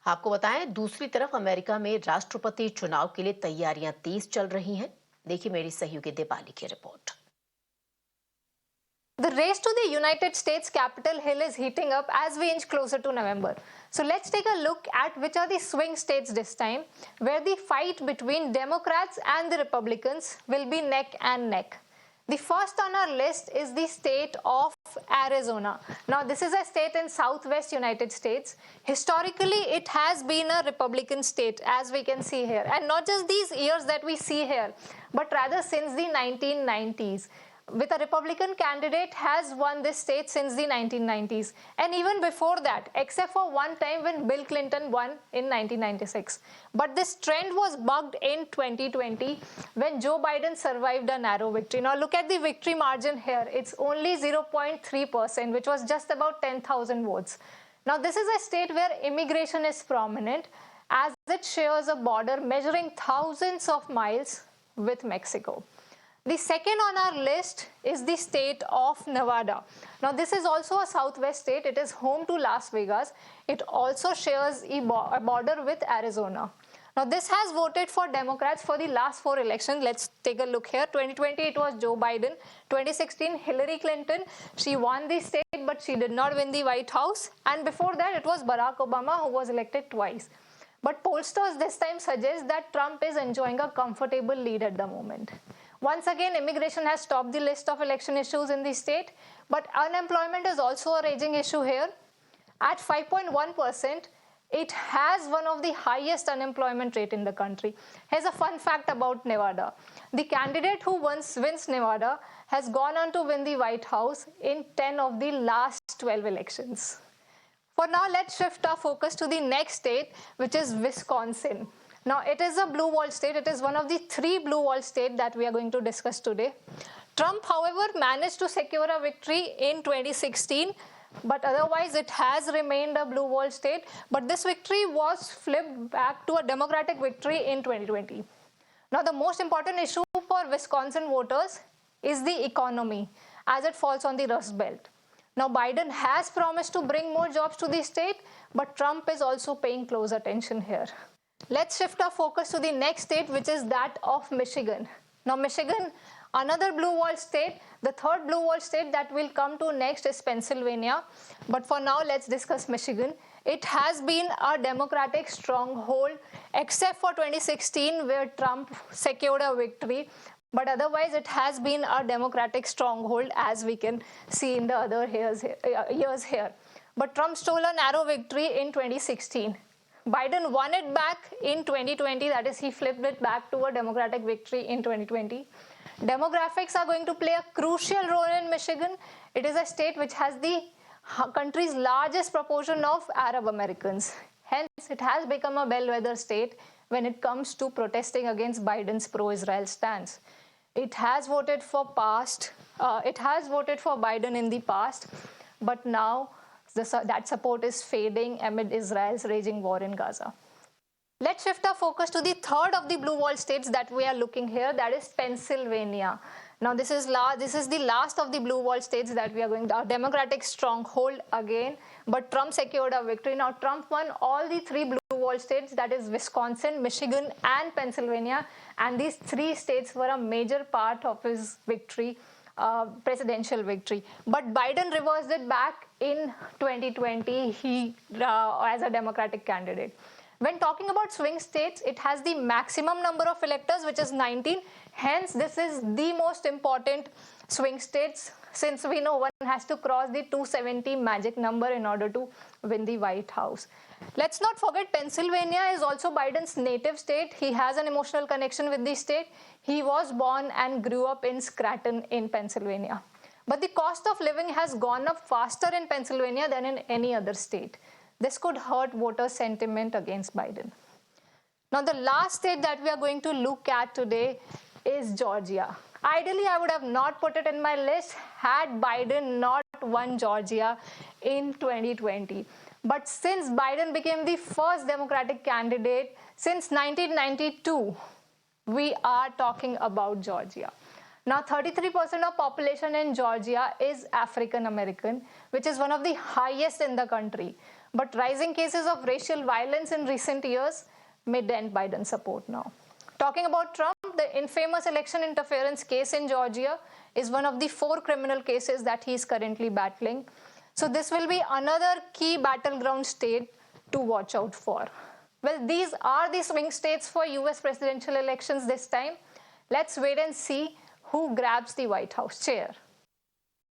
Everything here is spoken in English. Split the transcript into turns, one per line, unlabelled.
आपको बताएं, दूसरी तरफ अमेरिका में राष्ट्रपति चुनाव के लिए तैयारियां तेज चल रही हैं। देखिए मेरी सहयोगी दीपाली की report.
The race to the United States Capitol Hill is heating up as we inch closer to November. So let's take a look at which are the swing states this time, where the fight between Democrats and the Republicans will be neck and neck. The first on our list is the state of Arizona. Now, this is a state in southwest United States. Historically, it has been a Republican state, as we can see here. And not just these years that we see here, but rather since the 1990s. With a Republican candidate has won this state since the 1990s, and even before that, except for one time when Bill Clinton won in 1996. But this trend was bucked in 2020 when Joe Biden survived a narrow victory. Now look at the victory margin here. It's only 0.3%, which was just about 10,000 votes. Now this is a state where immigration is prominent, as it shares a border measuring thousands of miles with Mexico. The second on our list is the state of Nevada. Now this is also a southwest state. It is home to Las Vegas. It also shares a border with Arizona. Now this has voted for Democrats for the last 4 elections. Let's take a look here. 2020 it was Joe Biden. 2016 Hillary Clinton. She won the state but she did not win the White House. And before that it was Barack Obama who was elected twice. But pollsters this time suggest that Trump is enjoying a comfortable lead at the moment. Once again, immigration has topped the list of election issues in the state, but unemployment is also a raging issue here. At 5.1%, it has one of the highest unemployment rate in the country. Here's a fun fact about Nevada. The candidate who wins Nevada has gone on to win the White House in 10 of the last 12 elections. For now, let's shift our focus to the next state, which is Wisconsin. Now, it is a blue wall state. It is one of the 3 blue wall states that we are going to discuss today. Trump, however, managed to secure a victory in 2016, but otherwise it has remained a blue wall state. But this victory was flipped back to a Democratic victory in 2020. Now, the most important issue for Wisconsin voters is the economy, as it falls on the Rust Belt. Now, Biden has promised to bring more jobs to the state, but Trump is also paying close attention here. Let's shift our focus to the next state, which is that of Michigan. Now, Michigan, another blue wall state. The third blue wall state that we'll come to next is Pennsylvania. But for now, let's discuss Michigan. It has been a Democratic stronghold, except for 2016, where Trump secured a victory. But otherwise, it has been a Democratic stronghold, as we can see in the other years here. But Trump stole a narrow victory in 2016. Biden won it back in 2020, that is, he flipped it back to a Democratic victory in 2020. Demographics are going to play a crucial role in Michigan. It is a state which has the country's largest proportion of Arab Americans. Hence, it has become a bellwether state when it comes to protesting against Biden's pro-Israel stance. It has voted for Biden in the past, but now that support is fading amid Israel's raging war in Gaza. Let's shift our focus to the third of the blue wall states that we are looking here, that is Pennsylvania. Now this is the last of the blue wall states that we are going to, a Democratic stronghold again, but Trump secured a victory. Now Trump won all the 3 blue wall states, that is Wisconsin, Michigan and Pennsylvania, and these 3 states were a major part of his victory. Presidential victory. But Biden reversed it back in 2020 as a Democratic candidate. When talking about swing states, it has the maximum number of electors, which is 19. Hence, this is the most important swing states, since we know one has to cross the 270 magic number in order to win the White House. Let's not forget, Pennsylvania is also Biden's native state. He has an emotional connection with the state. He was born and grew up in Scranton in Pennsylvania. But the cost of living has gone up faster in Pennsylvania than in any other state. This could hurt voter sentiment against Biden. Now, the last state that we are going to look at today is Georgia. Ideally, I would have not put it in my list had Biden not won Georgia in 2020. But since Biden became the first Democratic candidate since 1992, we are talking about Georgia. Now, 33% of population in Georgia is African American, which is one of the highest in the country. but rising cases of racial violence in recent years may dent Biden's support now. Talking about Trump, the infamous election interference case in Georgia is one of the 4 criminal cases that he is currently battling. So this will be another key battleground state to watch out for. Well, these are the swing states for US presidential elections this time. Let's wait and see who grabs the White House chair.